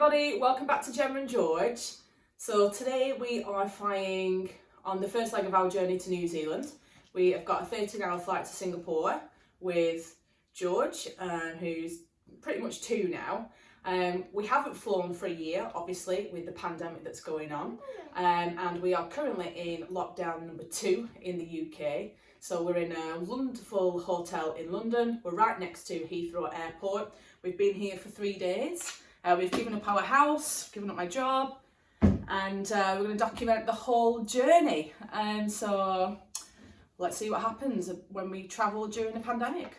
everybody, welcome back to Gemma and George. So today we are flying on the first leg of our journey to New Zealand. We have got a 13-hour flight to Singapore with George, who's pretty much 2 now. We haven't flown for a year, obviously, with the pandemic that's going on. And we are currently in lockdown number 2 in the UK. So we're in a wonderful hotel in London. We're right next to Heathrow Airport. We've been here for 3 days. We've given up our house, given up my job, and we're going to document the whole journey. And so let's see what happens when we travel during the pandemic.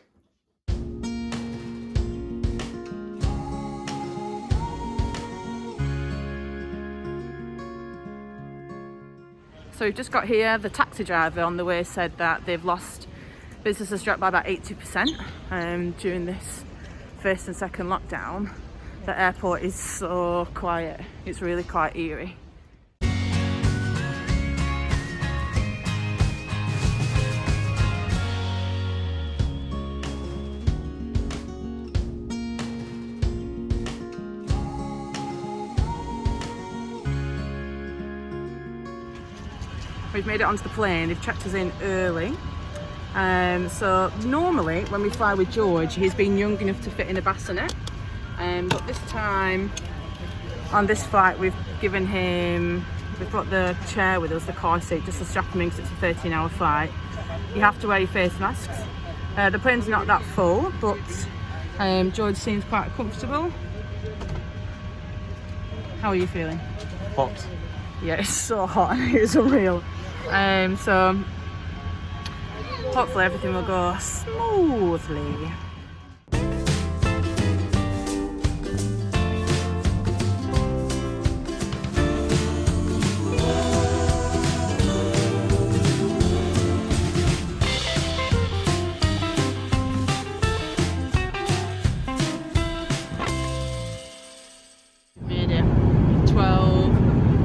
So we've just got here. The taxi driver on the way said that they've lost business has dropped by about 80% during this first and second lockdown. The airport is so quiet, it's really quite eerie. We've made it onto the plane, they've checked us in early. So normally when we fly with George, he's been young enough to fit in a bassinet. But this time on this flight we've brought the chair with us, the car seat, just to strap him in because it's a 13-hour flight. You have to wear your face masks. The plane's not that full, but George seems quite comfortable. How are you feeling? Hot. Yeah, it's so hot, it's unreal. So hopefully everything will go smoothly.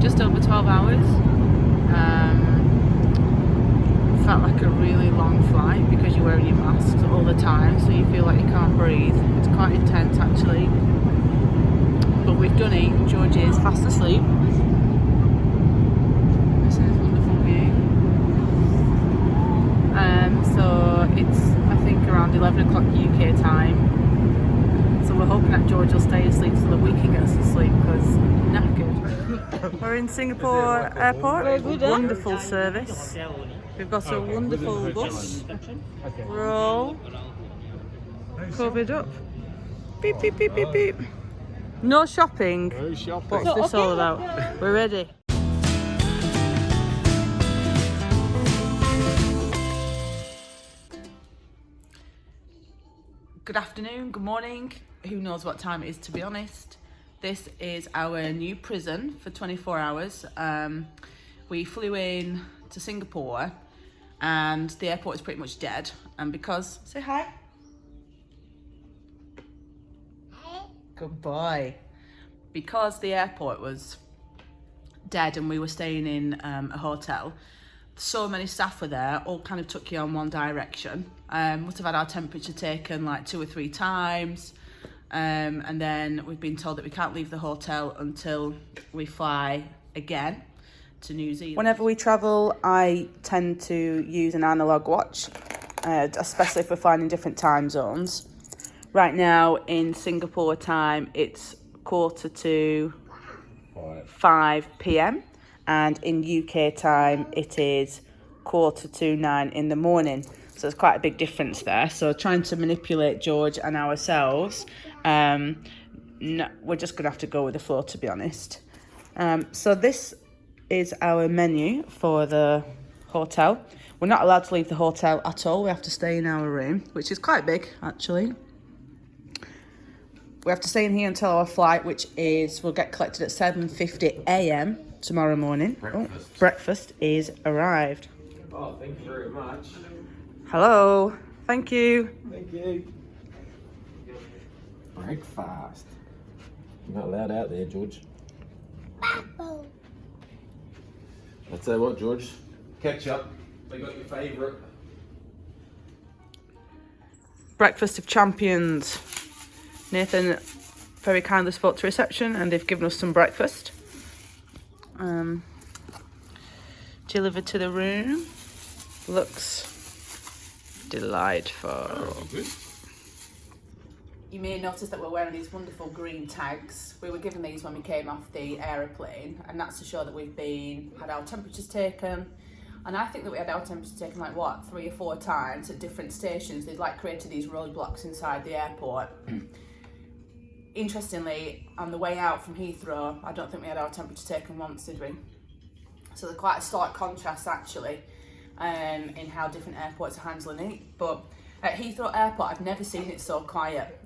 Just over 12 hours. Felt like a really long flight because you're wearing your masks all the time, so you feel like you can't breathe. It's quite intense actually. But we've done it. George is fast asleep. This is a wonderful view. So it's, I think, around 11 o'clock UK time. So we're hoping that George will stay asleep so that we can get some sleep because knackered. We're in Singapore Airport. Very good, wonderful service. We've got a wonderful bus. We're all covered up. Beep, beep, beep, beep, beep. No shopping. No shopping. What's this all about? We're ready. Good afternoon, good morning. Who knows what time it is, to be honest. This is our new prison for 24 hours. We flew in to Singapore and the airport is pretty much dead. And because, say hi. Hi. Good boy. Because the airport was dead and we were staying in a hotel, so many staff were there, all kind of took you on one direction. Must have had our temperature taken like 2 or 3 times. And then we've been told that we can't leave the hotel until we fly again to New Zealand. Whenever we travel, I tend to use an analog watch, especially if we're flying in different time zones. Right now in Singapore time, it's 5 p.m. and in UK time, it is 9:15 in the morning. So there's quite a big difference there. So trying to manipulate George and ourselves, no, we're just going to have to go with the flow, to be honest. So this is our menu for the hotel. We're not allowed to leave the hotel at all. We have to stay in our room, which is quite big, actually. We have to stay in here until our flight, which is, we'll get collected at 7:50 a.m. tomorrow morning. Breakfast. Oh, breakfast is arrived. Oh, thank you very much. Hello. Thank you. Thank you. Breakfast. You're not allowed out there, George. I'll tell you what, George. Ketchup. They got your favourite. Breakfast of champions. Nathan very kindly spoke to reception and they've given us some breakfast. Delivered to the room. Looks delightful. You may notice that we're wearing these wonderful green tags. We were given these when we came off the aeroplane, and that's to show that we've had our temperatures taken. And I think that we had our temperatures taken like what, 3 or 4 times at different stations. They'd like created these roadblocks inside the airport. Interestingly, on the way out from Heathrow, I don't think we had our temperature taken once, did we? So they're quite a stark contrast actually, in how different airports are handling it. But at Heathrow Airport, I've never seen it so quiet.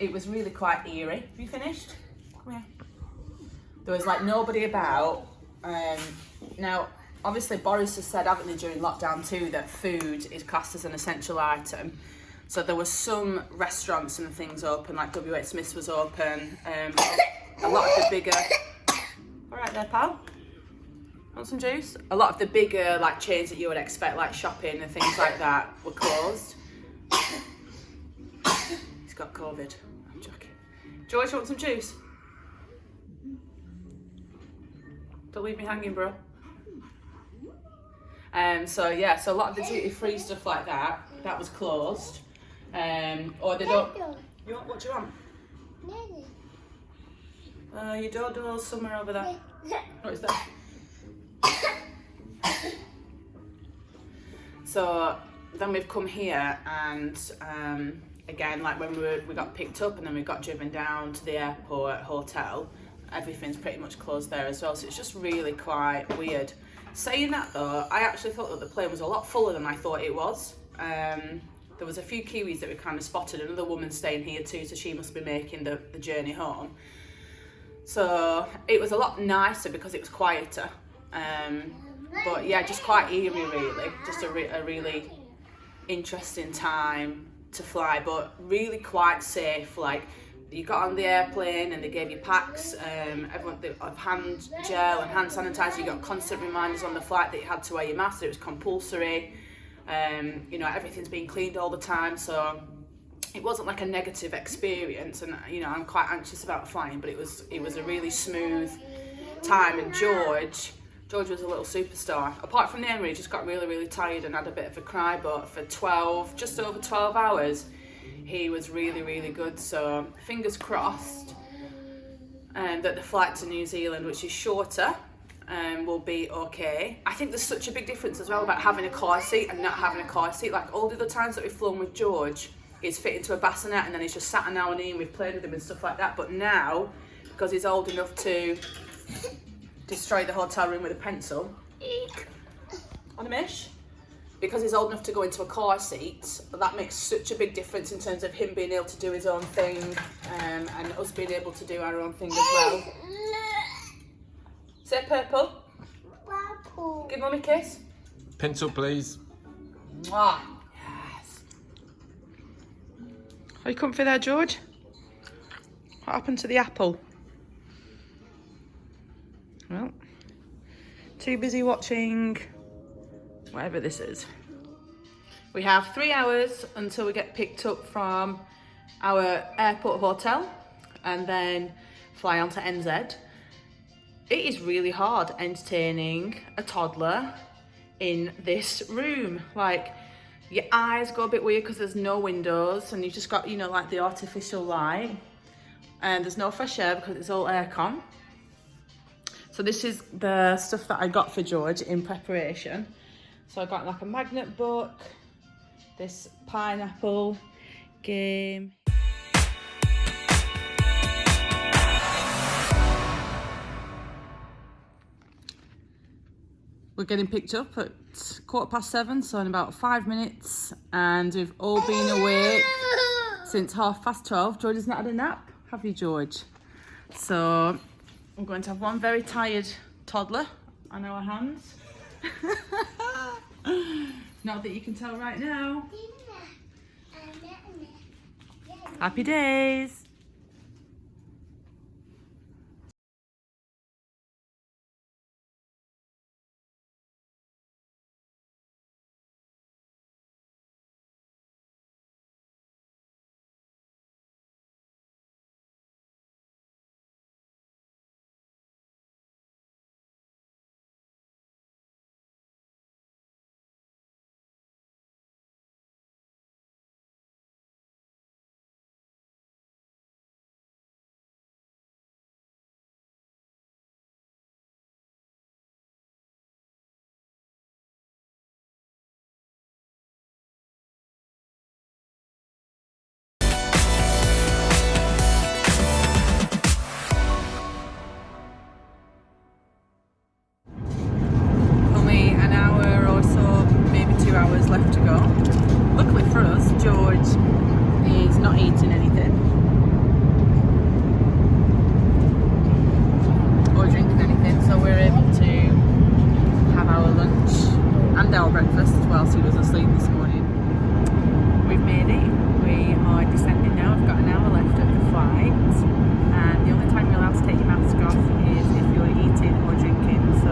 It was really quite eerie. Have you finished? Come here. There was like nobody about. Now, obviously Boris has said, haven't they, during lockdown too, that food is classed as an essential item. So there were some restaurants and things open, like W.H. Smith's was open. A lot of the bigger... All right there, pal. Want some juice? A lot of the bigger like chains that you would expect, like shopping and things like that, were closed. He's got COVID. I'm joking. George, you want some juice? Don't leave me hanging, bro. So yeah, so a lot of the duty-free stuff like that was closed. Or they don't. You want? What do you want? Your dodo's somewhere over there. What is that? So then we've come here and again, like when we got picked up and then we got driven down to the airport hotel, everything's pretty much closed there as well. So it's just really quite weird. Saying that though, I actually thought that the plane was a lot fuller than I thought it was. There was a few Kiwis that we kind of spotted. Another woman staying here too, so she must be making the journey home. So it was a lot nicer because it was quieter. But yeah, just quite eerie really. Just a really interesting time to fly, but really quite safe. Like, you got on the airplane and they gave you packs of hand gel and hand sanitizer. You got constant reminders on the flight that you had to wear your mask, that it was compulsory. You know, everything's being cleaned all the time, so it wasn't like a negative experience. And you know, I'm quite anxious about flying, but it was a really smooth time. And George was a little superstar. Apart from the end where he just got really tired and had a bit of a cry, but for just over 12 hours, he was really good. So fingers crossed that the flight to New Zealand, which is shorter, will be okay. I think there's such a big difference as well about having a car seat and not having a car seat. Like all the other times that we've flown with George, he's fit into a bassinet and then he's just sat an hour and we've played with him and stuff like that. But now, because he's old enough to destroy the hotel room with a pencil, on a mish, because he's old enough to go into a car seat, that makes such a big difference in terms of him being able to do his own thing, and us being able to do our own thing as well. Say purple. Purple. Give mummy a kiss. Pencil, please. Mwah. Yes. Are you comfy there, George? What happened to the apple? Well, too busy watching whatever this is. We have 3 hours until we get picked up from our airport hotel and then fly on to NZ. It is really hard entertaining a toddler in this room. Like, your eyes go a bit weird because there's no windows and you've just got, you know, like the artificial light, and there's no fresh air because it's all aircon. So this is the stuff that I got for George in preparation. So I got like a magnet book, this pineapple game. We're getting picked up at 7:15, so in about 5 minutes, and we've all been awake since 12:30. George has not had a nap, have you, George? So we're going to have one very tired toddler on our hands. Not that you can tell right now. Happy days. our breakfast whilst he was asleep this morning. We've made it. We are descending now. We've got an hour left of the flight, and the only time you're allowed to take your mask off is if you're eating or drinking, so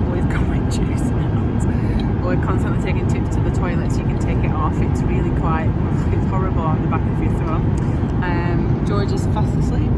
always got my juice out. We're constantly taking tips to the toilet so you can take it off. It's really quite, it's horrible on the back of your throat. George is fast asleep.